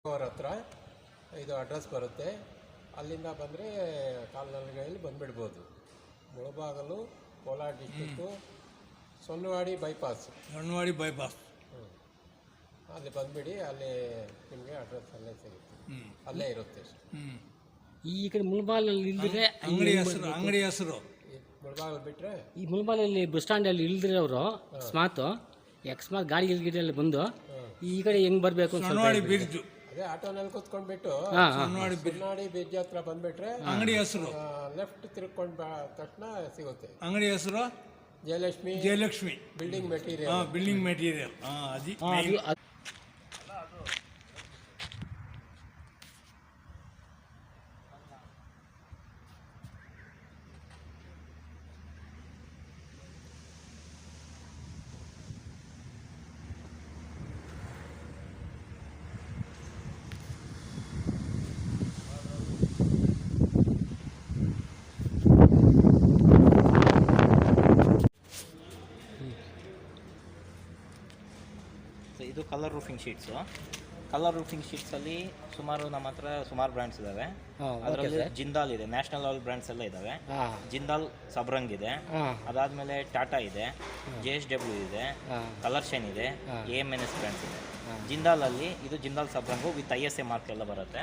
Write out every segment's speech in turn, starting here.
ಅವ್ರ ಹತ್ರ ಇದು ಅಡ್ರೆಸ್ ಬರುತ್ತೆ. ಅಲ್ಲಿಂದ ಬಂದರೆ ಕಾಲ್ನಡಿಗೆಯಲ್ಲಿ ಬಂದುಬಿಡ್ಬೋದು. Mulbagal, Kolar district, Sonnavadi bypass. ಅಲ್ಲಿ ಬಂದುಬಿಡಿ, ಅಲ್ಲಿ ನಿಮಗೆ ಅಡ್ರೆಸ್ ಅಲ್ಲೇ ಸಿಗುತ್ತೆ, ಅಲ್ಲೇ ಇರುತ್ತೆ. ಈ ಕಡೆ ಮುಳಬಾಗಲಲ್ಲಿ ಇಲ್ದಿದ್ರೆ ಅಂಗಡಿ ಹೆಸರು ಮುಳಬಾಗಲು ಬಿಟ್ಟರೆ ಈ ಮುಳಬಾಗಲಲ್ಲಿ ಬಸ್ ಸ್ಟ್ಯಾಂಡಲ್ಲಿ ಇಲ್ದಿದ್ರೆ ಅವರು ಅಕಸ್ಮಾತ್ ಗಾಡಿ ಗಿಲ್ಗಿಡಲ್ಲಿ ಬಂದು ಈ ಕಡೆ ಹೆಂಗೆ ಬರಬೇಕು ಬ್ರಿಡ್ಜ್ ಅದೇ ಆಟೋನಲ್ಲಿ ಕೂತ್ಕೊಂಡ್ಬಿಟ್ಟು ಸುನ್ನಾಡಿ ಬ್ರಿಡ್ಜ್ ಹತ್ರ ಬಂದುಬಿಟ್ರೆ ಅಂಗಡಿ ಹೆಸರು ಲೆಫ್ಟ್ ತಿರ್ಕೊಂಡು ತಕ್ಷಣ ಸಿಗುತ್ತೆ. ಅಂಗಡಿ ಹೆಸರು ಜಯಲಕ್ಷ್ಮಿ ಬಿಲ್ಡಿಂಗ್ ಮೆಟೀರಿಯಲ್. ಇದು colour roofing sheets. Colour roofing ಶೀಟ್ಸಲ್ಲಿ ನಮ್ಮ ಹತ್ರ ಸುಮಾರು ಬ್ರ್ಯಾಂಡ್ಸ್ ಇದ್ದಾವೆ. ಅದರಲ್ಲಿ ಜಿಂದಾಲ್ ಇದೆ, ನ್ಯಾಷನಲ್ ಲೆವೆಲ್ ಬ್ರ್ಯಾಂಡ್ಸ್ ಎಲ್ಲ ಇದ್ದಾವೆ. ಜಿಂದಾಲ್ ಸಬ್ರಂಗ್ ಇದೆ, ಅದಾದಮೇಲೆ ಟಾಟಾ ಇದೆ, JSW ಇದೆ, ಕಲರ್ ಶೈನ್ ಇದೆ, AMNS ಬ್ರ್ಯಾಂಡ್ಸ್ ಇದೆ. ಜಿಂದಾಲಲ್ಲಿ ಇದು ಜಿಂದಾಲ್ ಸಬ್ರಂಗು ವಿತ್ ISA ಮಾರ್ಕ್ ಎಲ್ಲ ಬರುತ್ತೆ.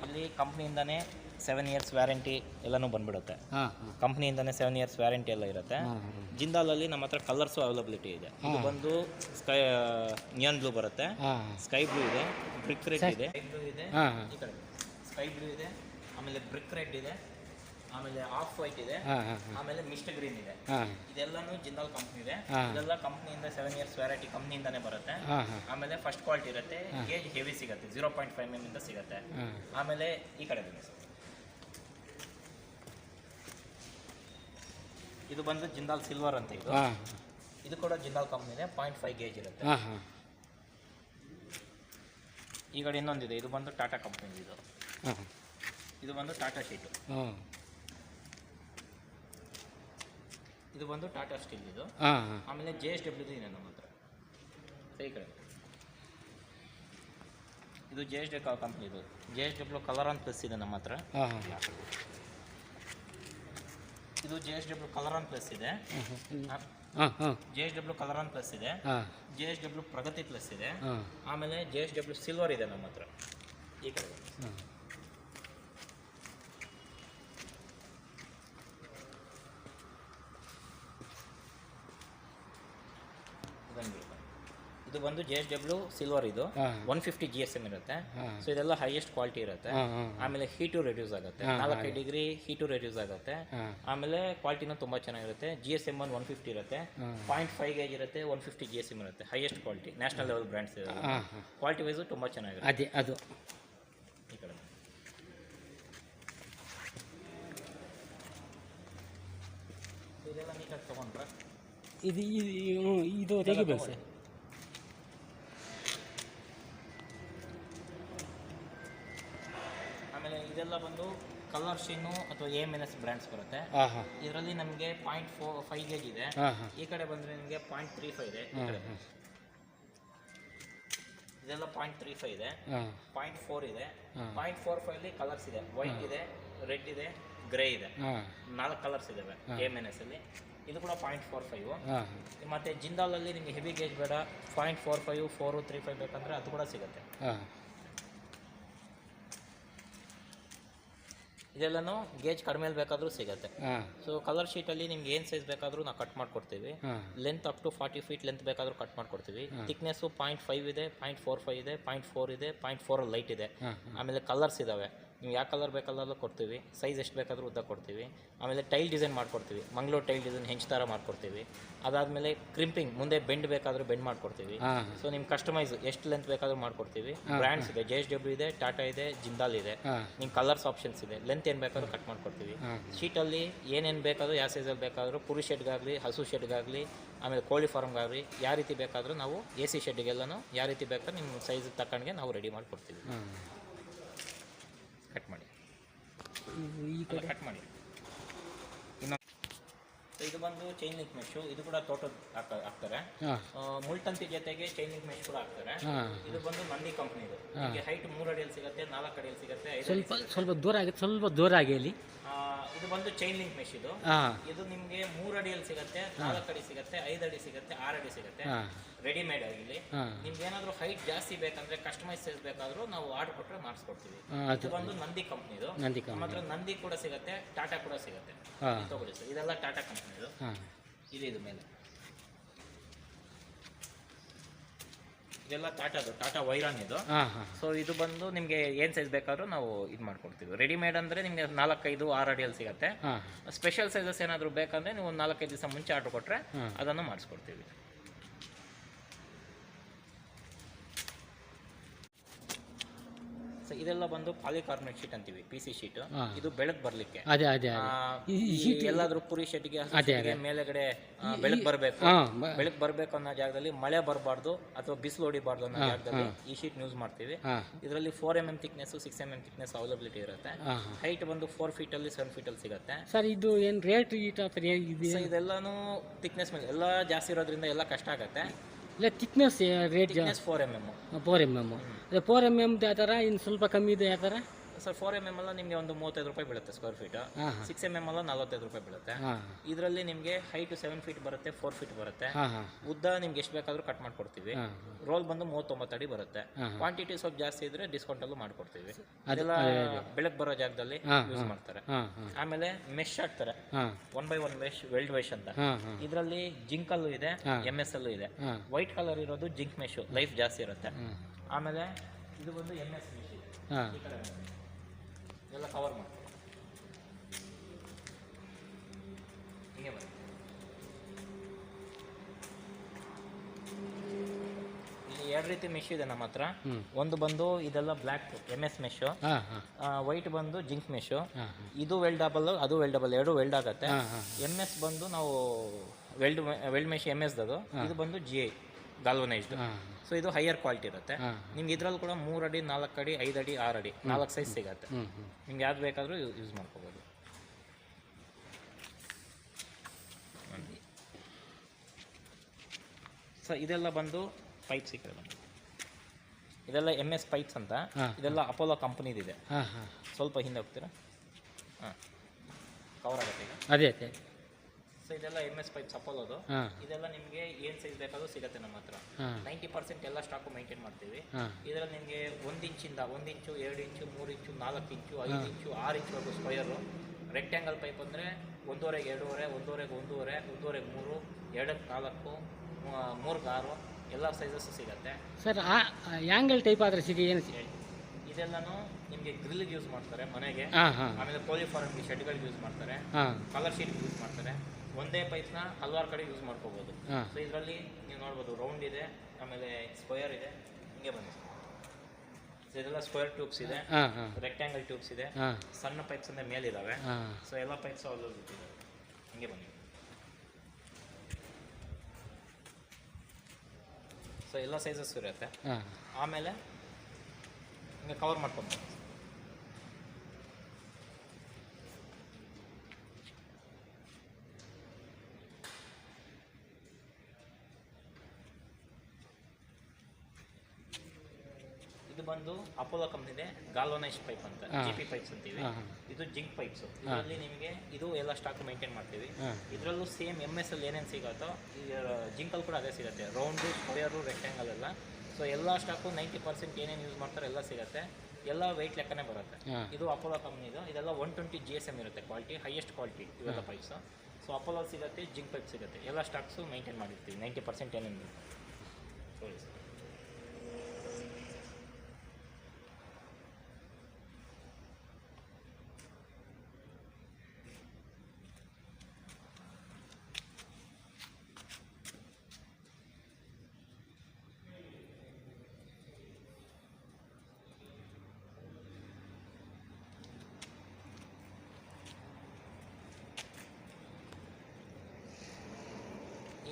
ಇಲ್ಲಿ ಕಂಪ್ನಿಯಿಂದನೇ 7 years ವ್ಯಾರಂಟಿ ಎಲ್ಲನೂ ಬಂದ್ಬಿಡುತ್ತೆ. ಕಂಪ್ನಿಯಿಂದನೇ 7 years ವ್ಯಾರಂಟಿ ಎಲ್ಲ ಇರುತ್ತೆ. ಜಿಂದಾಲಲ್ಲಿ ನಮ್ಮ ಹತ್ರ ಕಲರ್ಸು ಅವೈಲಬಿಲಿಟಿ ಇದೆ. ಇದು ಬಂದು ನಿಯಾನ್ ಬ್ಲೂ ಬರುತ್ತೆ, ಸ್ಕೈ ಬ್ಲೂ ಇದೆ, ಬ್ರಿಕ್ ರೆಡ್ ಇದೆ, ಈ ಕಡೆ ಸ್ಕೈ ಬ್ಲೂ ಇದೆ, ಆಮೇಲೆ ಬ್ರಿಕ್ ರೆಡ್ ಇದೆ, ಆಮೇಲೆ ಆಫ್ ವೈಟ್ ಇದೆ, ಆಮೇಲೆ ಮಿಸ್ಟ್ ಗ್ರೀನ್ ಇದೆ. ಇದೆಲ್ಲಾನು ಜಿಂದಾಲ್ ಕಂಪ್ನಿ ಇದೆ. ಇದೆಲ್ಲ ಕಂಪ್ನಿಯಿಂದ 7 years ವ್ಯಾರಂಟಿ ಕಂಪ್ನಿಯಿಂದಾನೇ ಬರುತ್ತೆ. ಆಮೇಲೆ ಫಸ್ಟ್ ಕ್ವಾಲಿಟಿ ಇರುತ್ತೆ, ಗೇಜ್ ಹೆವಿ ಸಿಗುತ್ತೆ, 0.5 mm ಇಂದ ಸಿಗುತ್ತೆ. ಆಮೇಲೆ ಈ ಕಡೆ ಇದು ಬಂದು ಜಿಂದಾಲ್ ಸಿಲ್ವರ್ ಅಂತ. ಇದು ಕೂಡ ಜಿಂದಾಲ್ ಕಂಪ್ನಿದೆ, 0.5 ಗೇಜ್ ಇರುತ್ತೆ. ಈ ಕಡೆ ಇನ್ನೊಂದಿದೆ, ಇದು ಬಂದು ಟಾಟಾ ಕಂಪ್ನಿ. ಇದು ಬಂದು ಟಾಟಾ ಶೀಟು. ಇದು ಬಂದು ಟಾಟಾ ಸ್ಟೀಲ್. ಇದು ಆಮೇಲೆ JSW ಇದೆ ನಮ್ಮ ಹತ್ರ. ಈ ಕಡೆ ಇದು JSW ಕಂಪ್ನಿ. ಇದು JSW ಕಲರ್ ಆನ್ ಪ್ಲಸ್ ಇದೆ ನಮ್ಮ ಹತ್ರ. ಇದು JSW ಕಲರ್ ಆನ್ ಪ್ಲಸ್ ಇದೆ, JSW ಕಲರ್ ಆನ್ ಪ್ಲಸ್ ಇದೆ, JSW ಪ್ರಗತಿ ಪ್ಲಸ್ ಇದೆ, ಆಮೇಲೆ JSW ಸಿಲ್ವರ್ ಇದೆ ನಮ್ಮ ಹತ್ರ. ಈ ಕಡೆ ಇದು ಬಂದು JSW ಸಿಲ್ವರ್. ಇದು 150 GSM ಇರುತ್ತೆ. ಸೊ ಇದೆಲ್ಲ ಹೈಯೆಸ್ಟ್ ಕ್ವಾಲಿಟಿ ಇರುತ್ತೆ. ಆಮೇಲೆ ಹೀಟು ರೆಡ್ಯೂಸ್ ಆಗುತ್ತೆ, 4 ಡಿಗ್ರಿ ಹೀಟು ರೆಡ್ಯೂಸ್ ಆಗುತ್ತೆ. ಆಮೇಲೆ ಕ್ವಾಲಿಟಿನೂ ತುಂಬ ಚೆನ್ನಾಗಿರುತ್ತೆ. GSM 150 ಇರುತ್ತೆ, 0.5 ಗೇಜ್ ಇರುತ್ತೆ, 150 GSM ಇರುತ್ತೆ. Highest quality national level brands ಇದೆ. ಕ್ವಾಲಿಟಿ ವೈಸು ತುಂಬ ಚೆನ್ನಾಗಿರುತ್ತೆ. ಅದು ಈ ಕಡೆ ಇದೆಲ್ಲ ನೀಟಾಗಿ ತೊಗೊಂಡ್ರೆ ಇದು ತೆಗಿಬೇಕು ಸರ್. ಆಮೇಲೆ ಇದೆಲ್ಲ ಬಂದು ಕಲರ್ ಶೀನು ಅಥವಾ AMNS ಬ್ರ್ಯಾಂಡ್ಸ್ ಬರುತ್ತೆ. ಇದರಲ್ಲಿ ನಮಗೆ 0.5 ಗೇಜ್ ಇದೆ. ಈ ಕಡೆ ಬಂದರೆ ನಿಮಗೆ 0.35 ಇದೆ. ಈ ಕಡೆ ಇದೆಲ್ಲ 0.35 ಇದೆ, 0.4 ಇದೆ, 0.45 ಕಲರ್ಸ್ ಇದೆ. ವೈಟ್ ಇದೆ, ರೆಡ್ ಇದೆ, ಗ್ರೇ ಇದೆ, 4 ಕಲರ್ಸ್ ಇದಾವೆ AMNS ಅಲ್ಲಿ. ಇದು ಕೂಡ 0.45. ಮತ್ತು ಜಿಂದಾಲಲ್ಲಿ ನಿಮಗೆ ಹೆವಿ ಗೇಜ್ ಬೇಡ, 0.45, 4, 35 ಬೇಕಂದರೆ ಅದು ಕೂಡ ಸಿಗುತ್ತೆ. ಇದೆಲ್ಲನೂ ಗೇಜ್ ಕಡಿಮೆಯಲ್ಲಿ ಬೇಕಾದರೂ ಸಿಗುತ್ತೆ. ಸೊ ಕಲರ್ ಶೀಟಲ್ಲಿ ನಿಮ್ಗೆ ಏನು ಸೈಜ್ ಬೇಕಾದರೂ ನಾವು ಕಟ್ ಮಾಡಿಕೊಡ್ತೀವಿ. Length up to 40 feet length ಬೇಕಾದರೂ ಕಟ್ ಮಾಡಿಕೊಡ್ತೀವಿ. ಥಿಕ್ನೆಸ್ಸು 0.5 ಇದೆ, 0.45 ಇದೆ, 0.4 ಇದೆ, 0.4 ಲೈಟ್ ಇದೆ. ಆಮೇಲೆ ಕಲರ್ಸ್ ಇದ್ದಾವೆ, ನೀವು ಯಾವ ಕಲರ್ ಬೇಕಾದ್ರೂ ಕೊಡ್ತೀವಿ. ಸೈಜ್ ಎಷ್ಟು ಬೇಕಾದರೂ ಉದ್ದ ಕೊಡ್ತೀವಿ. ಆಮೇಲೆ ಟೈಲ್ ಡಿಸೈನ್ ಮಾಡ್ಕೊಡ್ತೀವಿ, ಮಂಗ್ಳೂರು ಟೈಲ್ ಡಿಸೈನ್ ಹೆಂಚ್ ಥರ ಮಾಡ್ಕೊಡ್ತೀವಿ. ಅದಾದಮೇಲೆ ಕ್ರಿಂಪಿಂಗ್ ಮುಂದೆ ಬೆಂಡ್ ಬೇಕಾದರೂ ಬೆಂಡ್ ಮಾಡ್ಕೊಡ್ತೀವಿ. ಸೊ ನಿಮ್ಮ ಕಸ್ಟಮೈಸ್ ಎಷ್ಟು ಲೆಂತ್ ಬೇಕಾದರೂ ಮಾಡ್ಕೊಡ್ತೀವಿ. ಬ್ರ್ಯಾಂಡ್ಸ್ ಇದೆ, JSW ಇದೆ, ಟಾಟಾ ಇದೆ, ಜಿಂದಾಲ್ ಇದೆ. ನಿಮ್ಮ ಕಲರ್ಸ್ ಆಪ್ಷನ್ಸ್ ಇದೆ, ಲೆಂತ್ ಏನು ಬೇಕಾದರೂ ಕಟ್ ಮಾಡ್ಕೊಡ್ತೀವಿ. ಶೀಟಲ್ಲಿ ಏನೇನು ಬೇಕಾದರೂ ಯಾವ ಸೈಜಲ್ಲಿ ಬೇಕಾದರೂ ಕುರಿ ಶೆಡ್ಗಾಗಲಿ, ಹಸು ಶೆಡ್ಗಾಗಲಿ, ಆಮೇಲೆ ಕೋಳಿ ಫಾರ್ಮ್ಗಾಗಲಿ ಯಾವ ರೀತಿ ಬೇಕಾದರೂ ನಾವು AC ಶೆಡ್ಗೆಲ್ಲನೂ ಯಾವ ರೀತಿ ಬೇಕಾದ್ರೂ ನಿಮ್ಮ ಸೈಜ್ ತಕ್ಕಂಗೆ ನಾವು ರೆಡಿ ಮಾಡಿಕೊಡ್ತೀವಿ. ಕಟ್ ಮಾಡಿ, ಕಟ್ ಮಾಡಿ. ಸೊ ಇದು ಬಂದು ಚೈನ್ ಲಿಂಕ್ ಮೆಶು, ಇದು ಕೂಡ ತೋಟದ ಹಾಕ್ತಾರೆ. ಮುಳ್ತಂತಿ ಜೊತೆಗೆ ಚೈನ್ ಲಿಂಕ್ ಮೆಶ್ ಕೂಡ ಹಾಕ್ತಾರೆ. ಇದು ಬಂದು ನಂದಿ ಕಂಪ್ನಿದು. ನಿಮಗೆ ಹೈಟ್ 3 ಅಡಿಯಲ್ಲಿ ಸಿಗುತ್ತೆ, 4 ಅಡಿಯಲ್ಲಿ ಸಿಗುತ್ತೆ, 5 ಸ್ವಲ್ಪ ದೂರ ಆಗಿ ಅಲ್ಲಿ. ಇದು ಬಂದು ಚೈನ್ ಲಿಂಕ್ ಮೆಶ್. ಇದು ನಿಮಗೆ 3 ಅಡಿಯಲ್ಲಿ ಸಿಗುತ್ತೆ, 4 ಅಡಿ ಸಿಗುತ್ತೆ, 5 ಅಡಿ ಸಿಗುತ್ತೆ, 6 ಅಡಿ ಸಿಗುತ್ತೆ. ರೆಡಿಮೇಡ್ ಆಗಿಲಿ. ನಿಮ್ಗೆ ಏನಾದರೂ ಹೈಟ್ ಜಾಸ್ತಿ ಬೇಕಂದ್ರೆ ಕಸ್ಟಮೈಸ್ ಸೈಜ್ ಬೇಕಾದ್ರೂ ನಾವು ಆರ್ಡರ್ ಕೊಟ್ಟರೆ ಮಾಡಿಸ್ಕೊಡ್ತೀವಿ. ಇದು ಬಂದು ನಂದಿ ಕಂಪ್ನಿದು. ನಮ್ಮ ಹತ್ರ ನಂದಿ ಕೂಡ ಸಿಗುತ್ತೆ, ಟಾಟಾ ಕೂಡ ಸಿಗುತ್ತೆ. ತಗೊಳ್ಳಿ ಸರ್, ಇದೆಲ್ಲ ಟಾಟಾ ಕಂಪ್ನಿದು. ಇದು ಮೇಲೆ ಇದೆಲ್ಲ ಟಾಟಾ ವೈರಾನ್ ಇದು. ಸೊ ಇದು ಬಂದು ನಿಮಗೆ ಏನು ಸೈಜ್ ಬೇಕಾದ್ರೂ ನಾವು ಇದು ಮಾಡ್ಕೊಡ್ತೀವಿ. ರೆಡಿಮೇಡ್ ಅಂದರೆ ನಿಮಗೆ 4, 5, 6 ಅಡಿಯಲ್ಲಿ ಸಿಗುತ್ತೆ. ಸ್ಪೆಷಲ್ ಸೈಜಸ್ ಏನಾದರೂ ಬೇಕಂದ್ರೆ ನೀವು 4, 5 ದಿವಸ ಮುಂಚೆ ಆರ್ಡರ್ ಕೊಟ್ಟರೆ ಅದನ್ನು ಮಾಡಿಸ್ಕೊಡ್ತೀವಿ. ಇದೆಲ್ಲ ಬಂದು ಪಾಲಿಕಾರ್ಬನೇಟ್ ಶೀಟ್ ಅಂತೀವಿ, PC ಶೀಟ್. ಇದು ಬೆಳಕು ಬರ್ಲಿಕ್ಕೆ, ಎಲ್ಲಾದ್ರೂ ಪುರಿ ಶೆಟ್ಗೆ ಮೇಲೆಗಡೆ ಬೆಳಕು ಬರಬೇಕು ಅನ್ನೋ ಜಾಗದಲ್ಲಿ ಮಳೆ ಬರಬಾರ್ದು ಅಥವಾ ಬಿಸಿಲು ಹೊಡಿಬಾರ್ದು ಅನ್ನೋ ಜಾಗದಲ್ಲಿ ಈ ಶೀಟ್ ಯೂಸ್ ಮಾಡ್ತೀವಿ. ಇದರಲ್ಲಿ 4 mm thickness, 6 mm thickness availability ಇರುತ್ತೆ. ಹೈಟ್ ಬಂದು 4 feet ಅಲ್ಲಿ 7 feet ಅಲ್ಲಿ ಸಿಗುತ್ತೆ. ಸರ್ ಇದು ಏನು ರೇಟ್ ಇದೆಲ್ಲಾನು ಥಿಕ್ನೆಸ್ ಮೇಲೆ ಎಲ್ಲ ಜಾಸ್ತಿ ಇರೋದ್ರಿಂದ ಎಲ್ಲ ಕಷ್ಟ ಆಗುತ್ತೆ. ಇಲ್ಲ thickness rate 4 mm. 4 mm. 4 mm ಯಾವ ಥರ, ಇನ್ನು ಸ್ವಲ್ಪ ಕಮ್ಮಿ ಇದೆ ಯಾವ ಥರ ಸರ್? 4 mm ಎಲ್ಲ ನಿಮಗೆ ಒಂದು 35 ರೂಪಾಯಿ ಬೀಳುತ್ತೆ ಸ್ಕ್ವೇರ್ ಫೀಟ್. 6 mm ಎಲ್ಲ 45 ರೂಪಾಯಿ ಬೀಳುತ್ತೆ. ಇದರಲ್ಲಿ ನಿಮಗೆ ಹೈಟ್ 7 feet ಬರುತ್ತೆ, 4 feet ಬರುತ್ತೆ. ಉದ್ದ ನಿಮ್ಗೆ ಎಷ್ಟು ಬೇಕಾದ್ರೂ ಕಟ್ ಮಾಡ್ಕೊಡ್ತೀವಿ. ರೋಲ್ ಬಂದು 39 ಅಡಿ ಬರುತ್ತೆ. ಕ್ವಾಂಟಿಟಿ ಸ್ವಲ್ಪ ಜಾಸ್ತಿ ಇದ್ರೆ ಡಿಸ್ಕೌಂಟ್ ಅಲ್ಲೂ ಮಾಡ್ಕೊಡ್ತೀವಿ. ಅದೆಲ್ಲ ಬೆಳಕು ಬರೋ ಜಾಗದಲ್ಲಿ ಯೂಸ್ ಮಾಡ್ತಾರೆ. ಆಮೇಲೆ ಮೆಶ್ ಹಾಕ್ತಾರೆ, 1x1 ಮೆಶ್, ವೆಲ್ಡ್ ಮೆಶ್ ಅಂತ. ಇದರಲ್ಲಿ ಜಿಂಕ್ ಅಲ್ಲೂ ಇದೆ, MS ಅಲ್ಲೂ ಇದೆ. ವೈಟ್ ಕಲರ್ ಇರೋದು ಜಿಂಕ್ ಮೆಶ್, ಲೈಫ್ ಜಾಸ್ತಿ ಇರುತ್ತೆ. ಆಮೇಲೆ ಇದು ಬಂದು MS ಮೆಶ್. ಈ ಕಡೆ ಎಲ್ಲ ಕವರ್ ಮಾಡ್ತೀವಿ. ಹೀಗೆ ಬರುತ್ತೆ. ಇಲ್ಲಿ 2 ರೀತಿ ಮೆಶ್ ಇದೆ ನಮ್ಮ ಹತ್ರ. ಒಂದು ಬಂದು ಇದೆಲ್ಲ ಬ್ಲ್ಯಾಕ್ MS ಮೆಶ್, ವೈಟ್ ಬಂದು ಜಿಂಕ್ ಮೆಶ್. ಇದು ವೆಲ್ಡಬಲ್, ಅದು ವೆಲ್ಡಬಲ್, ಎರಡು ವೆಲ್ಡ್ ಆಗುತ್ತೆ. MS ಬಂದು ನಾವು ವೆಲ್ಡ್ ಮೆಶ್ MS ಅದು. ಇದು ಬಂದು GI ಗಾಲ್ವನೈಸ್ಡ್. ಸೊ ಇದು ಹೈಯರ್ ಕ್ವಾಲಿಟಿ ಇರುತ್ತೆ. ನಿಮ್ಗೆ ಇದ್ರಲ್ಲಿ ಕೂಡ 3 ಅಡಿ, 4 ಅಡಿ, 5 ಅಡಿ, 6 ಅಡಿ 4 ಸೈಜ್ ಸಿಗುತ್ತೆ. ನಿಮ್ಗೆ ಯಾವ್ದು ಬೇಕಾದರೂ ಯೂಸ್ ಮಾಡ್ಕೋಬೋದು. ಸೊ ಇದೆಲ್ಲ ಬಂದು ಪೈಪ್ಸ್. ಈ ಕಡೆ ಬಂದು ಇದೆಲ್ಲ MS ಪೈಪ್ಸ್ ಅಂತ. ಇದೆಲ್ಲ ಅಪೋಲೋ ಕಂಪನಿದಿದೆ. ಸ್ವಲ್ಪ ಹಿಂದೆ ಹೋಗ್ತೀರಾ? ಕವರ್ ಆಗುತ್ತೆ ಈಗ. ಅದೇ. ಸೊ ಇದೆಲ್ಲ MS ಪೈಪ್ಸ್ ಅಪೋಲೋದು. ಇದೆಲ್ಲ ನಿಮಗೆ ಏನು ಸೈಜ್ ಬೇಕಾದ್ರೂ ಸಿಗುತ್ತೆ ನಮ್ಮ ಹತ್ರ. 90% ಎಲ್ಲ ಸ್ಟಾಕು ಮೇಂಟೈನ್ ಮಾಡ್ತೀವಿ. ಇದರಲ್ಲಿ ನಿಮಗೆ 1 ಇಂಚಿಂದ 1 ಇಂಚು, 2 ಇಂಚು, 3 ಇಂಚು, 4 ಇಂಚು, 5 ಇಂಚು, 6 ಇಂಚುವರೆಗೂ ಸ್ಕ್ವಯರು. ರೆಕ್ಟ್ಯಾಂಗಲ್ ಪೈಪ್ ಅಂದರೆ 1.5ಗೆ 2.5, 1.5ಗೆ 1.5, 1.5ಗೆ 3, 2ಕ್ಕೆ 4, 3ಗೆ 6 ಎಲ್ಲ ಸೈಜಸ್ಸು ಸಿಗುತ್ತೆ. ಸರ್ ಆ್ಯಂಗಲ್ ಟೈಪ್ ಆದರೆ ಏನು? ಇದೆಲ್ಲನೂ ನಿಮಗೆ ಗ್ರಿಲ್ಗೆ ಯೂಸ್ ಮಾಡ್ತಾರೆ ಮನೆಗೆ. ಆಮೇಲೆ ಕೋಲಿಫಾರ್ಮ್ಗೆ ಶೆಡ್ಗಳಿಗೆ ಯೂಸ್ ಮಾಡ್ತಾರೆ. ಕಲರ್ ಶೀಟ್ಗೆ ಯೂಸ್ ಮಾಡ್ತಾರೆ. ಒಂದೇ ಪೈಪ್ನ ಹಲವಾರು ಕಡೆ ಯೂಸ್ ಮಾಡ್ಕೋಬೋದು. ಸೊ ಇದರಲ್ಲಿ ನೀವು ನೋಡ್ಬೋದು, ರೌಂಡ್ ಇದೆ, ಆಮೇಲೆ ಸ್ಕ್ವೇರ್ ಇದೆ. ಹಿಂಗೆ ಬನ್ನಿ. ಸೊ ಇದೆಲ್ಲ ಸ್ಕ್ವೇರ್ ಟ್ಯೂಬ್ಸ್ ಇದೆ, ರೆಕ್ಟ್ಯಾಂಗಲ್ ಟ್ಯೂಬ್ಸ್ ಇದೆ, ಸಣ್ಣ ಪೈಪ್ಸ್ ಅಂದರೆ ಮೇಲಿದ್ದಾವೆ. ಸೊ ಎಲ್ಲ ಪೈಪ್ಸ್ ಅವೈಲಬಿಲಿಟಿ ಇದೆ. ಹಿಂಗೆ ಬನ್ನಿ. ಸೊ ಎಲ್ಲ ಸೈಜಸ್ ಇರುತ್ತೆ. ಆಮೇಲೆ ಹಿಂಗೆ ಕವರ್ ಮಾಡ್ಕೊಂಡು ಇದು ಬಂದು ಅಪೋಲೋ ಕಂಪ್ನಿದೆ ಗಾಲ್ವನೈಸ್ಡ್ ಪೈಪ್ ಅಂತ, GP ಪೈಪ್ಸ್ ಅಂತೀವಿ. ಇದು ಜಿಂಕ್ ಪೈಪ್ಸ್. ಇದರಲ್ಲಿ ನಿಮಗೆ ಇದು ಎಲ್ಲ ಸ್ಟಾಕ್ ಮೇಂಟೈನ್ ಮಾಡ್ತೀವಿ. ಇದರಲ್ಲೂ ಸೇಮ್ MS ಅಲ್ಲಿ ಏನೇನು ಸಿಗುತ್ತೋ ಜಿಂಕಲ್ಲಿ ಕೂಡ ಅದೇ ಸಿಗುತ್ತೆ. ರೌಂಡು, ಸ್ಕ್ವೇರು, ರೆಕ್ಟ್ಯಾಂಗಲ್ ಎಲ್ಲ. ಸೊ ಎಲ್ಲ ಸ್ಟಾಕು 90% ಏನೇನು ಯೂಸ್ ಮಾಡ್ತಾರೆ ಎಲ್ಲ ಸಿಗುತ್ತೆ. ಎಲ್ಲ ವೆಯ್ಟ್ ಲೆಕ್ಕನೇ ಬರುತ್ತೆ. ಇದು ಅಪೋಲೋ ಕಂಪ್ನಿದು. ಇದೆಲ್ಲ 120 GSM ಇರುತ್ತೆ ಕ್ವಾಲಿಟಿ, ಹೈಯೆಸ್ಟ್ ಕ್ವಾಲಿಟಿ ಇವೆಲ್ಲ ಪೈಪ್ಸ್. ಸೊ ಅಪೋಲೋ ಸಿಗುತ್ತೆ, ಜಿಂಕ್ ಪೈಪ್ ಸಿಗುತ್ತೆ. ಎಲ್ಲ ಸ್ಟಾಕ್ಸು ಮೇಂಟೈನ್ ಮಾಡಿರ್ತೀವಿ. 90% ಏನೇನು ಸರಿ ಸರ್.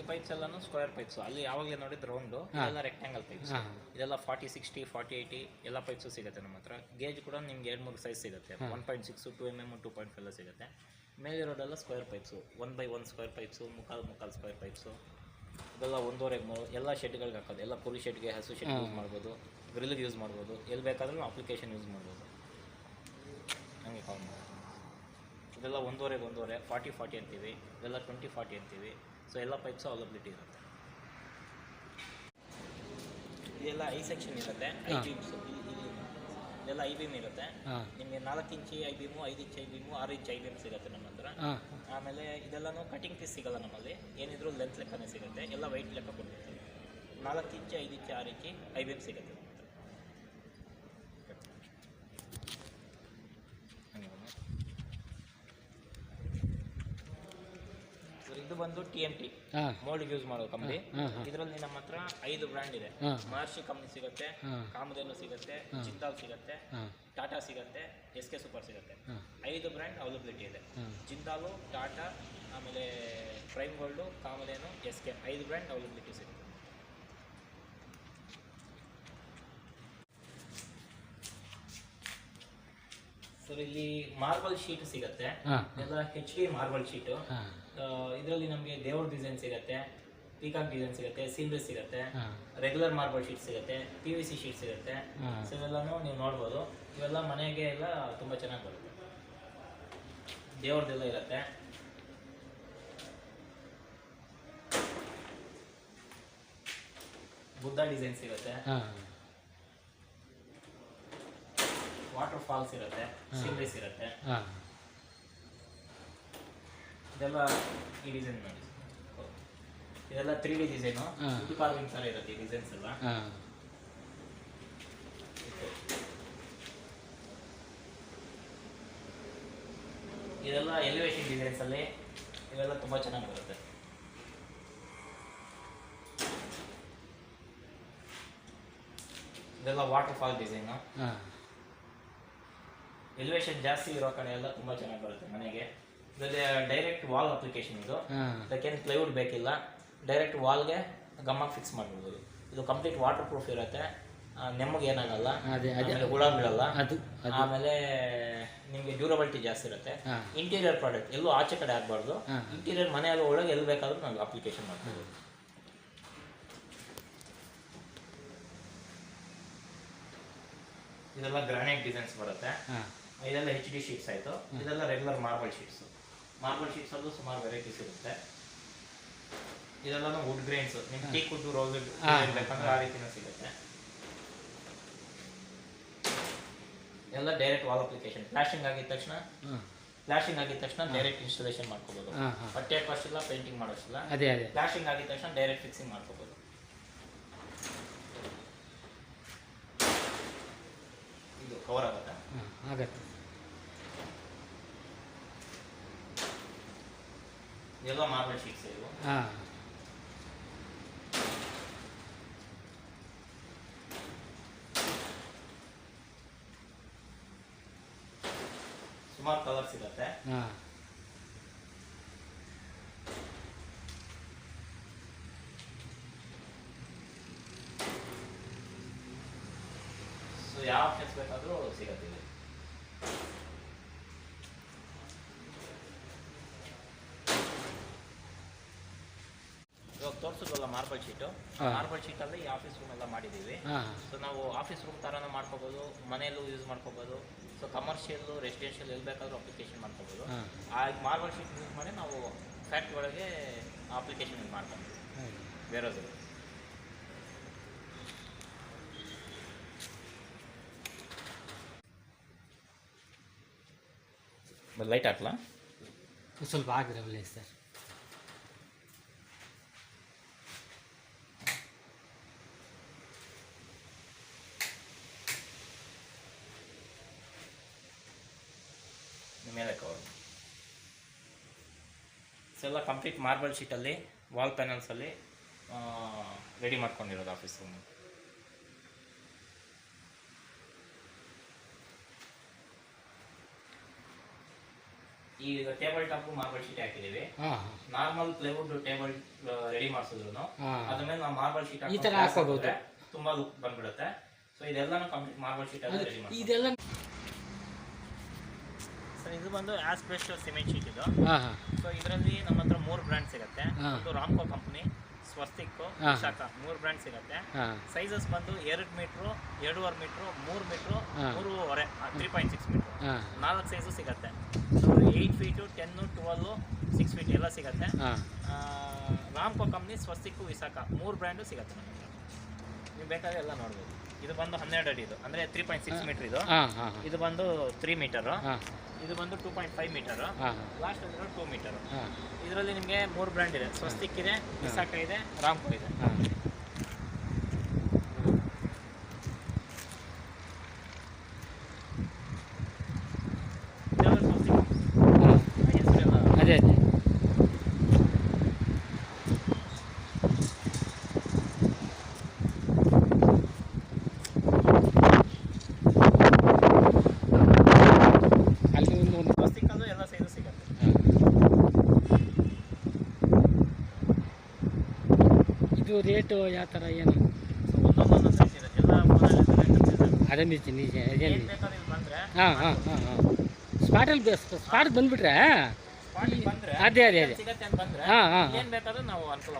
ಪೈಪ್ಸ್ ಎಲ್ಲಾನು ಸ್ಕ್ವೇರ್ ಪೈಪ್ಸ್. ಅಲ್ಲಿ ಯಾವಾಗಲೇ ನೋಡಿದ್ರೆ ರೌಂಡು, ಇದೆಲ್ಲ ರೆಕ್ಟ್ಯಾಂಗಲ್ ಪೈಪ್ಸ್. ಇದೆಲ್ಲ 40, 60, 40, 80 ಎಲ್ಲ ಪೈಪ್ಸು ಸಿಗುತ್ತೆ ನಮ್ಮ ಹತ್ರ. ಗೇಜ್ ಕೂಡ ನಿಮ್ಗೆ 2-3 ಸೈಜ್ ಸಿಗುತ್ತೆ. 1.6, 2 mm, 2.5 ಎಲ್ಲ ಸಿಗುತ್ತೆ. ಮೇಲಿರೋದೆಲ್ಲ square pipes 1x1 square pipes, ಮುಕ್ಕಾಲು ಸ್ಕ್ವೇರ್ ಪೈಪ್ಸು, ಇದೆಲ್ಲ 1.5 ಎಲ್ಲ ಶೆಡ್ಗಳಿಗೆ ಹಾಕೋದು. ಎಲ್ಲ ಕುರಿ ಶೆಡ್ಗೆ, ಹಸು ಶೆಡ್ಗೆ ಯೂಸ್ ಮಾಡ್ಬೋದು, ಗ್ರಿಲ್ಗೆ ಯೂಸ್ ಮಾಡ್ಬೋದು, ಎಲ್ಲಿ ಬೇಕಾದ್ರೂ ಅಪ್ಲಿಕೇಶನ್ ಯೂಸ್ ಮಾಡ್ಬೋದು. ಹಂಗೆ ಕಾಲ್ ಮಾಡಿ. ಇದೆಲ್ಲ 1.5 40 ಅಂತೀವಿ, ಇದೆಲ್ಲ 20-40 ಅಂತೀವಿ. ಸೊ ಎಲ್ಲ ಪೈಪ್ಸು ಅವೈಲಬಿಲಿಟಿ ಇರುತ್ತೆ. ಇದೆಲ್ಲ ಐ ಸೆಕ್ಷನ್ ಇರುತ್ತೆ, ಐ ಬೀಮ್ಸು, ಇದೆಲ್ಲ ಐ ಬೀಮ್ ಇರುತ್ತೆ. ನಿಮಗೆ 4 ಇಂಚಿ I beam, 5 inch I beam, 6 inch I beam ಸಿಗುತ್ತೆ ನಮ್ಮ ಹತ್ರ. ಆಮೇಲೆ ಇದೆಲ್ಲನೂ ಕಟಿಂಗ್ ಪೀಸ್ ಸಿಗೋಲ್ಲ ನಮ್ಮಲ್ಲಿ, ಏನಿದ್ರು ಲೆಂತ್ ಲೆಕ್ಕನೇ ಸಿಗುತ್ತೆ, ಎಲ್ಲ ವೈಟ್ ಲೆಕ್ಕ ಕೊಡ್ತೀವಿ. 4 ಇಂಚ್, 5 ಇಂಚ್, 6 ಇಂಚಿ ಐ ಬೀಮ್ ಸಿಗುತ್ತೆ ನಮ್ಮ ಹತ್ರ. ಇದು ಬಂದು TMT ಮೋಲ್ಡ್ ಯೂಸ್ ಮಾಡೋ ಕಂಪ್ನಿ. ಇದರಲ್ಲಿ ನಮ್ಮ ಹತ್ರ 5 ಬ್ರ್ಯಾಂಡ್ ಇದೆ. ಮಹರ್ಷಿ ಕಂಪ್ನಿ ಸಿಗುತ್ತೆ, ಕಾಮಧೇನು ಸಿಗುತ್ತೆ, ಜಿಂದಾಲ್ ಸಿಗುತ್ತೆ, ಟಾಟಾ ಸಿಗುತ್ತೆ, SK ಸೂಪರ್ ಸಿಗುತ್ತೆ. 5 ಬ್ರ್ಯಾಂಡ್ ಅವೈಲಬಿಲಿಟಿ ಇದೆ. ಜಿಂದಾಲು, ಟಾಟಾ, ಆಮೇಲೆ ಪ್ರೈಮ್ ಗೋಲ್ಡು, ಕಾಮಧೇನು, SK 5 ಬ್ರ್ಯಾಂಡ್ ಅವೈಲಬಿಲಿಟಿ ಸಿಗುತ್ತೆ. ಸರ್ ಇಲ್ಲಿ ಮಾರ್ಬಲ್ ಶೀಟ್ ಸಿಗುತ್ತೆ, ಎಲ್ಲ HD ಮಾರ್ಬಲ್ ಶೀಟು. ಇದರಲ್ಲಿ ನಮಗೆ ದೇವ್ರ ಡಿಸೈನ್ ಸಿಗುತ್ತೆ, ಪೀಕಾಕ್ ಡಿಸೈನ್ ಸಿಗುತ್ತೆ, ಸೀನ್ರಿ ಸಿಗುತ್ತೆ, ರೆಗ್ಯುಲರ್ ಮಾರ್ಬಲ್ ಶೀಟ್ ಸಿಗುತ್ತೆ, PVC ಶೀಟ್ ಸಿಗುತ್ತೆ. ಸೊ ಇವೆಲ್ಲನೂ ನೀವು ನೋಡ್ಬೋದು. ಇವೆಲ್ಲ ಮನೆಗೆ ಎಲ್ಲ ತುಂಬ ಚೆನ್ನಾಗಿ ಬರುತ್ತೆ. ದೇವ್ರದ್ದೆಲ್ಲ ಇರುತ್ತೆ. ಬುದ್ಧ ಡಿಸೈನ್ ಸಿಗುತ್ತೆ, ವಾಟರ್ ಫಾಲ್ಸ್ ಇರುತ್ತೆ, ಸೀನ್ರೀಸ್ ಇರುತ್ತೆ. ಇದೆಲ್ಲ ಈ ಡಿಸೈನ್ ನೋಡಿ, ಇದೆಲ್ಲ 3D ಡಿಸೈನು, ವುಡ್ ಕಾರ್ವಿಂಗ್ ಥರ ಇರುತ್ತೆ ಈ ಡಿಸೈನ್ಸ್ ಎಲ್ಲ. ಇದೆಲ್ಲ ಎಲಿವೇಶನ್ ಡಿಸೈನ್ಸ್ ಅಲ್ಲಿ, ಇವೆಲ್ಲ ತುಂಬ ಚೆನ್ನಾಗಿ ಬರುತ್ತೆ. ಇದೆಲ್ಲ ವಾಟರ್ ಫಾಲ್ ಡಿಸೈನು. ಎಲಿವೇಶನ್ ಜಾಸ್ತಿ ಇರೋ ಕಡೆ ಎಲ್ಲ ತುಂಬ ಚೆನ್ನಾಗಿ ಬರುತ್ತೆ ಮನೆಗೆ. ಇದರಲ್ಲಿ ಡೈರೆಕ್ಟ್ ವಾಲ್ ಅಪ್ಲಿಕೇಶನ್ ಇದು, ಅದಕ್ಕೇನು ಪ್ಲೈವುಡ್ ಬೇಕಿಲ್ಲ, ಡೈರೆಕ್ಟ್ ವಾಲ್ಗೆ ಗಮ್ಮಾಗಿ ಫಿಕ್ಸ್ ಮಾಡ್ಬಿಡ್ಬೋದು. ಇದು ಕಂಪ್ಲೀಟ್ ವಾಟರ್ ಪ್ರೂಫ್ ಇರುತ್ತೆ, ನೆಮ್ಮಗೆ ಏನಾಗಲ್ಲ, ಹುಳ ಬೀಳಲ್ಲ, ಆಮೇಲೆ ನಿಮಗೆ ಡ್ಯೂರಬಿಲಿಟಿ ಜಾಸ್ತಿ ಇರುತ್ತೆ. ಇಂಟೀರಿಯರ್ ಪ್ರಾಡಕ್ಟ್ ಎಲ್ಲೂ ಆಚೆ ಕಡೆ ಆಗಬಾರ್ದು, ಇಂಟೀರಿಯರ್ ಮನೆಯಲ್ಲಿ ಒಳಗೆ ಎಲ್ಲಿ ಬೇಕಾದ್ರೂ ನಾವು ಅಪ್ಲಿಕೇಶನ್ ಮಾಡ್ಬೋದು. ಇದೆಲ್ಲ ಗ್ರಾನೈಟ್ ಡಿಸೈನ್ಸ್ ಬರುತ್ತೆ. ಇದೆಲ್ಲ HD ಶೀಟ್ಸ್ ಆಯಿತು. ಇದೆಲ್ಲ ರೆಗ್ಯುಲರ್ ಮಾರ್ಬಲ್ ಶೀಟ್ಸು. ಮಾರ್ಬಲ್ ಶೀಟ್ಸಲ್ಲೂ ಸುಮಾರು ವೆರೈಟೀಸ್ ಇರುತ್ತೆ. ಇದೆಲ್ಲ ವುಡ್ ಗ್ರೈನ್ಸ್, ನಿಮ್ಮ ಟೀಕ್ ವುಡ್, ರೋಸ್ ವುಡ್ ಬೇಕಂದ್ರೆ ಆ ರೀತಿನೂ ಸಿಗುತ್ತೆ. ಎಲ್ಲ ಡೈರೆಕ್ಟ್ ವಾಲ್ ಅಪ್ಲಿಕೇಶನ್. ಫ್ಲಾಶಿಂಗ್ ಆಗಿದ ತಕ್ಷಣ ಡೈರೆಕ್ಟ್ ಇನ್ಸ್ಟಾಲೇಷನ್ ಮಾಡ್ಕೋಬೋದು. ಬಟ್ಟೆ ಹಾಕೋಷ್ಟಿಲ್ಲ, ಪೇಂಟಿಂಗ್ ಮಾಡೋಷ್ಟಿಲ್ಲ. ಫ್ಲಾಶಿಂಗ್ ಆಗಿದ ತಕ್ಷಣ ಡೈರೆಕ್ಟ್ ಫಿಕ್ಸಿಂಗ್ ಮಾಡ್ಕೋಬೋದು. ಇದು ಕವರ್ ಆಗುತ್ತೆ. ಇದೆಲ್ಲ ಮಾರ್ಬಲ್ ಶೀಟ್ಸ್ ಇವು. ಸುಮಾರು ಕಲರ್ಸ್ ಇರುತ್ತೆ. ಸೊ ಯಾವ ಆಪ್ಷನ್ಸ್ ಬೇಕಾದರೂ ಸಿಗುತ್ತೆ. ಇವಾಗ ತೋರಿಸೋದಲ್ಲ ಮಾರ್ಬಲ್ ಶೀಟು. ಮಾರ್ಬಲ್ ಶೀಟಲ್ಲಿ ಈ ಆಫೀಸ್ ರೂಮ್ ಎಲ್ಲ ಮಾಡಿದ್ದೀವಿ. ಸೊ ನಾವು ಆಫೀಸ್ ರೂಮ್ ಥರನೂ ಮಾಡ್ಕೋಬೋದು, ಮನೆಯಲ್ಲೂ ಯೂಸ್ ಮಾಡ್ಕೋಬೋದು. ಸೊ ಕಮರ್ಷಿಯಲ್ಲು, ರೆಸಿಡೆನ್ಷಿಯಲ್ ಎಲ್ಲಿ ಬೇಕಾದರೂ ಅಪ್ಲಿಕೇಶನ್ ಮಾಡ್ಕೋಬೋದು. ಆ ಮಾರ್ಬಲ್ ಶೀಟ್ ಯೂಸ್ ಮಾಡಿ ನಾವು ಫ್ಯಾಕ್ಟ್ರಿ ಒಳಗೆ ಅಪ್ಲಿಕೇಶನ್ ಯೂಸ್ ಮಾಡ್ಕೊತೀವಿ ಬೇರೆದು. ಲೈಟ್ ಹಾಕ್ಲಾ? ಸ್ವಲ್ಪ ಆಗಿರಲ್ಲ ಸರ್. ಮೇಲೆ ಕವರ್. ಎಲ್ಲ ಕಂಪ್ಲೀಟ್ ಮಾರ್ಬಲ್ ಶೀಟಲ್ಲಿ, ವಾಲ್ ಪ್ಯಾನಲ್ಸಲ್ಲಿ ರೆಡಿ ಮಾಡ್ಕೊಂಡಿರೋದು ಆಫೀಸ್ ರೂಮ್. ಈಗ ಟೇಬಲ್ ಟಾಪ್ ಮಾರ್ಬಲ್ ಶೀಟ್ ಹಾಕಿದೀವಿ. ನಾರ್ಮಲ್ ಪ್ಲೈವುಡ್ ಟೇಬಲ್ ರೆಡಿ ಮಾಡಿಸಿದ್ರು ಅದ್ರ ಮೇಲೆ ನಾವು ಮಾರ್ಬಲ್ ಶೀಟ್ ಈ ತರ ಹಾಕೋಬಹುದು, ತುಂಬಾ ಲುಕ್ ಬಂದ್ಬಿಡುತ್ತೆ. ಸೊ ಇದೆಲ್ಲಾನು ಕಂಪ್ಲೀಟ್ ಮಾರ್ಬಲ್ ಶೀಟ್ ಅಲ್ಲಿ ರೆಡಿ ಮಾಡಿ. ಇದೆಲ್ಲ ಸರ್ ಇದು ಬಂದು ಆಸ್ಬೆಸ್ಟಸ್ ಸಿಮೆಂಟ್ ಶೀಟ್ ಇದು. ಹಾಂ ಹಾಂ ಸೊ ಇದರಲ್ಲಿ ನಮ್ಮ ಹತ್ರ 3 ಬ್ರ್ಯಾಂಡ್ ಸಿಗುತ್ತೆ. ಹಾ. ಒಂದು ರಾಮ್ಕೋ ಕಂಪ್ನಿ, ಸ್ವಸ್ತಿಕ್ಕು, ಹಾ. ವಿಶಾಖ 3 ಬ್ರ್ಯಾಂಡ್ ಸಿಗುತ್ತೆ. ಹಾಂ ಸೈಜಸ್ ಬಂದು 2 ಮೀಟ್ರು, 2.5 ಮೀಟ್ರು, 3 ಮೀಟ್ರು, ಹಾ. 3.5 3.6 ಮೀಟ್ರು, ಹಾಂ 4 ಸೈಜು ಸಿಗುತ್ತೆ. ಸೊ 8 ಫೀಟು, 10, 12, 6 ಫೀಟ್ ಎಲ್ಲ ಸಿಗುತ್ತೆ. ಹಾಂ ರಾಮ್ಕೋ ಕಂಪ್ನಿ, ಸ್ವಸ್ತಿಕ್ಕು, ವಿಶಾಖ 3 ಬ್ರ್ಯಾಂಡು ಸಿಗುತ್ತೆ ನಮ್ಮ ಹತ್ರ. ನೀವು ಬೇಕಾದ್ರೆ ಎಲ್ಲ ನೋಡ್ಬೋದು. ಇದು ಬಂದು 12 ಅಡಿ ಇದು, ಅಂದರೆ 3.6 ಮೀಟ್ರ್ ಇದು. ಹಾಂ ಹಾಂ ಇದು ಬಂದು 3 ಮೀಟರು. ಹಾಂ ಇದು ಬಂದು 2.5 ಮೀಟರು. ಹಾಂ ಲಾಸ್ಟಲ್ಲಿರೋ 2 ಮೀಟರು. ಹಾಂ ಇದರಲ್ಲಿ ನಿಮಗೆ 3 ಬ್ರ್ಯಾಂಡ್ ಇದೆ. ಸ್ವಸ್ತಿಕ್ ಇದೆ, ವಿಶಾಖ ಇದೆ, ರಾಮ್ಕೋ ಇದೆ. ಹಾಂ ಇದೆಲ್ಲ ಸ್ವಸ್ತಿಕ್. ಹಾಂ ಹೆಸರೆಲ್ಲ ಅದೇ ಅದೇ ಅಲ್ಲಿ ಒಂದು ಸ್ವಸ್ತಿಕಲ್ಲೂ ಎಲ್ಲ ಸೈಜು ಸಿಗುತ್ತೆ. ಇದು ರೇಟು ಯಾವ ಥರ ಏನು ಒಂದೊಂದೊಂದು ಸೈಜ್ ಇದೆ. ಎಲ್ಲ ಫೋನಲ್ಲಿ ಅದೇ ನಿಜ ನಿಜ ಅದೇ ಏನು ನಿಜ ಬೇಕಾದ್ರೆ ಇಲ್ಲಿ ಬಂದರೆ ಹಾಂ ಹಾಂ ಹಾಂ ಹಾಂ ಸ್ಪಾಟಿಗೆ ಬಂದುಬಿಟ್ರೆ ಸ್ಪಾಟಿಗೆ ಬಂದರೆ ಅದೇ ಅದೇ ಅದೇ ಸಿಗತ್ತೆ ಅಂತ ಬಂದರೆ ಹಾಂ ಹಾಂ ಏನು ಬೇಕಾದ್ರೂ ನಾವು ಅನುಕೂಲ.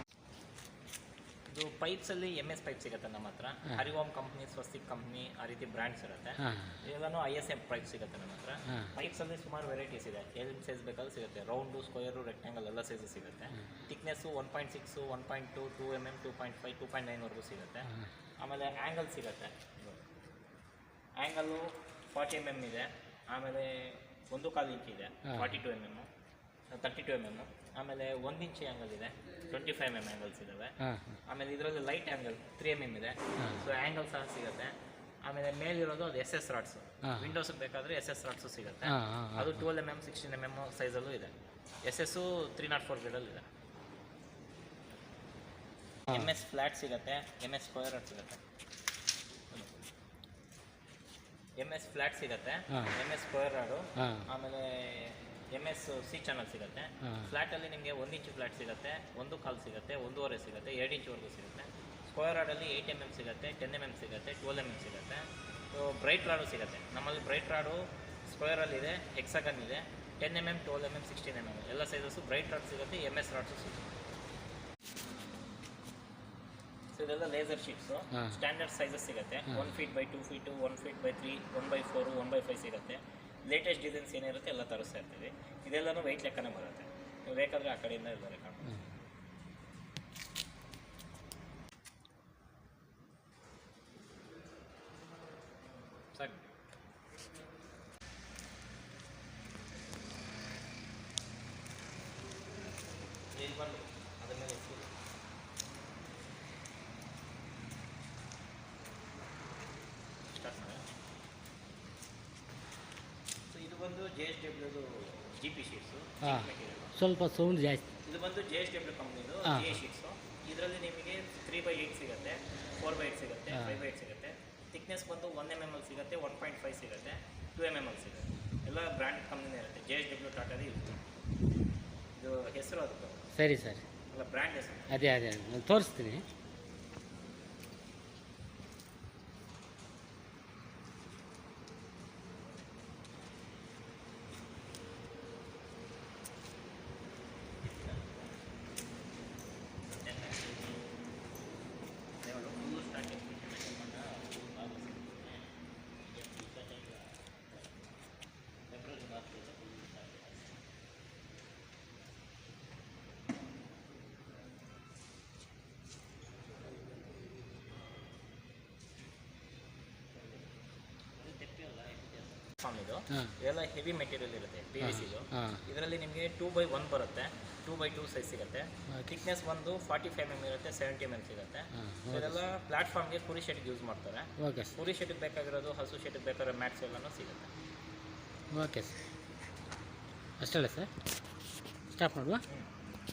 ಇದು ಪೈಪ್ಸಲ್ಲಿ MS ಪೈಪ್ ಸಿಗುತ್ತೆ ನಮ್ಮ ಹತ್ರ. ಹರಿಓಮ್ ಕಂಪ್ನಿ, ಸ್ವಸ್ತಿಕ್ ಕಂಪ್ನಿ ಆ ರೀತಿ ಬ್ರ್ಯಾಂಡ್ಸ್ ಇರುತ್ತೆ. ಹಾಂ ಇವೆಲ್ಲನೂ ISM ಪೈಪ್ ಸಿಗುತ್ತೆ ನಮ್ಮ ಹತ್ರ. ಹಾಂ ಪೈಪ್ಸಲ್ಲಿ ಸುಮಾರು ವೆರೈಟೀಸ್ ಇದೆ. ಏನು ಸೈಜ್ ಬೇಕಾದ್ರೂ ಸಿಗುತ್ತೆ. ರೌಂಡು, ಸ್ಕ್ವೇರು, ರೆಕ್ಟ್ಯಾಂಗಲ್ ಎಲ್ಲ ಸೈಜು ಸಿಗುತ್ತೆ. ಥಿಕ್ನೆಸ್ಸು 1.6, 1.2, 2 mm, 2.5, 2.9ವರೆಗೂ ಸಿಗುತ್ತೆ. ಆಮೇಲೆ ಆ್ಯಂಗಲ್ ಸಿಗುತ್ತೆ. ಆ್ಯಂಗಲ್ಲು 40 mm ಇದೆ. ಆಮೇಲೆ 1.25 ಇಂಚ್ ಇದೆ, 42 mm, 32 mm. ಆಮೇಲೆ 1 ಇಂಚ್ ಆ್ಯಂಗಲ್ ಇದೆ, 25 mm ಆ್ಯಂಗಲ್ಸ್ ಇದ್ದಾವೆ. ಹಾಂ ಆಮೇಲೆ ಇದರಲ್ಲಿ ಲೈಟ್ ಆ್ಯಂಗಲ್ 3 mm ಇದೆ. ಸೊ ಆ್ಯಂಗಲ್ ಸಹ ಸಿಗುತ್ತೆ. ಆಮೇಲೆ ಮೇಲಿರೋದು ಅದು SS ರಾಡ್ಸು. ವಿಂಡೋಸ್ಗೆ ಬೇಕಾದರೆ SS ರಾಡ್ಸು ಸಿಗುತ್ತೆ. ಹಾಂ ಹಾಂ ಅದು 12 mm, 16 mm ಸೈಜಲ್ಲೂ ಇದೆ. SS 304 ಗ್ರೇಡಲ್ಲಿ ಇದೆ. MS ಫ್ಲ್ಯಾಟ್ ಸಿಗುತ್ತೆ, MS ಸ್ಕ್ವೇರ್ ರಾಡ್ ಸಿಗುತ್ತೆ. MS ಫ್ಲ್ಯಾಟ್ ಸಿಗುತ್ತೆ, MS ಸ್ಕ್ವೇರ್ ರಾಡು, ಹಾಂ ಆಮೇಲೆ MS C ಚಾನಲ್ ಸಿಗುತ್ತೆ. ಫ್ಲ್ಯಾಟಲ್ಲಿ ನಿಮಗೆ 1 ಇಂಚ್ ಫ್ಲ್ಯಾಟ್ ಸಿಗುತ್ತೆ, 1.25 ಸಿಗುತ್ತೆ, 1.5 ಸಿಗುತ್ತೆ, 2 ಇಂಚ್ವರೆಗೂ ಸಿಗುತ್ತೆ. ಸ್ಕ್ವೇರ್ ರಾಡಲ್ಲಿ 8 mm ಸಿಗುತ್ತೆ, 10 mm ಸಿಗುತ್ತೆ, 12 mm ಸಿಗುತ್ತೆ. ಸೊ ಬ್ರೈಟ್ ರಾಡು ಸಿಗುತ್ತೆ. ನಮ್ಮಲ್ಲಿ ಬ್ರೈಟ್ ರಾಡು ಸ್ಕ್ವೇರಲ್ಲಿದೆ, ಹೆಕ್ಸಾಗನ್ ಇದೆ, 10 mm, 12 mm, 16 mm ಎಲ್ಲ ಸೈಜಸ್ಸು ಬ್ರೈಟ್ ರಾಡ್ ಸಿಗುತ್ತೆ, MS ರಾಡ್ಸು ಸಿಗುತ್ತೆ. ಸೊ ಇದೆಲ್ಲ ಲೇಸರ್ ಶೀಟ್ಸು. ಸ್ಟ್ಯಾಂಡರ್ಡ್ ಸೈಜಸ್ ಸಿಗುತ್ತೆ. 1 feet by 2 feet, 1 feet by 3, 1/4, 1/5 ಸಿಗುತ್ತೆ. ಲೇಟೆಸ್ಟ್ ಡಿಸೈನ್ಸ್ ಏನಿರುತ್ತೆ ಎಲ್ಲ ತರಿಸ್ತಾ ಇರ್ತೀವಿ. ಇದೆಲ್ಲನೂ ವೆಯ್ಟ್ ಲೆಕ್ಕನೇ ಬರುತ್ತೆ. ನೀವು ಬೇಕಾದರೆ ಆ ಕಡೆಯಿಂದ ಎಲ್ಲ ರೆಕಾರ್ಡ್ ಸಾಕು. ಇಲ್ಲಿ ಬಂದು ಅದ್ರ ಮೇಲೆ ಸ್ಟಾರ್ಟ್ ಮಾಡಿ. ಸೊ ಇದು ಬಂದು JSW GP ಶೀಟ್ಸು. ಹಾಂ ಸ್ವಲ್ಪ ಸೌಂಡ್ ಜಾಸ್ತಿ. ಇದು ಬಂದು JSW ಕಂಪ್ನಿದು GA ಶೀಟ್ಸು. ಇದರಲ್ಲಿ ನಿಮಗೆ 3/8 ಸಿಗುತ್ತೆ, 4/8 ಸಿಗುತ್ತೆ, 5/8 ಸಿಗುತ್ತೆ. ಥಿಕ್ನೆಸ್ ಬಂದು 1 mm ಸಿಗುತ್ತೆ, 1.5 ಸಿಗುತ್ತೆ, 2 mm ಸಿಗುತ್ತೆ. ಎಲ್ಲ ಬ್ರ್ಯಾಂಡ್ ಕಂಪ್ನಿನೇ ಇರುತ್ತೆ. JSW ಟಾಟಾದೇ ಯೂಸ್ ಮಾಡಿ. ಇದು ಹೆಸರು ಅದಕ್ಕೆ ಸರಿ ಸರಿ ಎಲ್ಲ ಬ್ರ್ಯಾಂಡ್ ಹೆಸರು. ಅದೇ ಅದೇ ನಾನು ತೋರಿಸ್ತೀನಿ. ಫಾರ್ಮ್ ಇದು ಹಾಂ ಇದೆಲ್ಲ ಹೆವಿ ಮೆಟೀರಿಯಲ್ ಇರುತ್ತೆ, PVCದು. ಹಾಂ ಇದರಲ್ಲಿ ನಿಮಗೆ 2/1 ಬರುತ್ತೆ, 2/2 ಸೈಜ್ ಸಿಗುತ್ತೆ. ಥಿಕ್ನೆಸ್ ಬಂದು 45 mm ಇರುತ್ತೆ, 70 mm ಸಿಗುತ್ತೆ. ಸೊ ಇದೆಲ್ಲ ಪ್ಲಾಟ್ಫಾರ್ಮ್ಗೆ ಕುರಿ ಶೆಡ್ಗೆ ಯೂಸ್ ಮಾಡ್ತಾರೆ. ಓಕೆ ಸರ್ ಕುರಿ ಶೆಡ್ಗೆ ಬೇಕಾಗಿರೋದು, ಹಸು ಶೆಡ್ಗೆ ಬೇಕಾಗಿರೋ ಮ್ಯಾಟ್ಸ್ ಎಲ್ಲನೂ ಸಿಗುತ್ತೆ. ಓಕೆ ಸರ್ ಅಷ್ಟಲ್ಲ ಸರ್ ಸ್ಟಾಪ್ ಮಾಡುವ.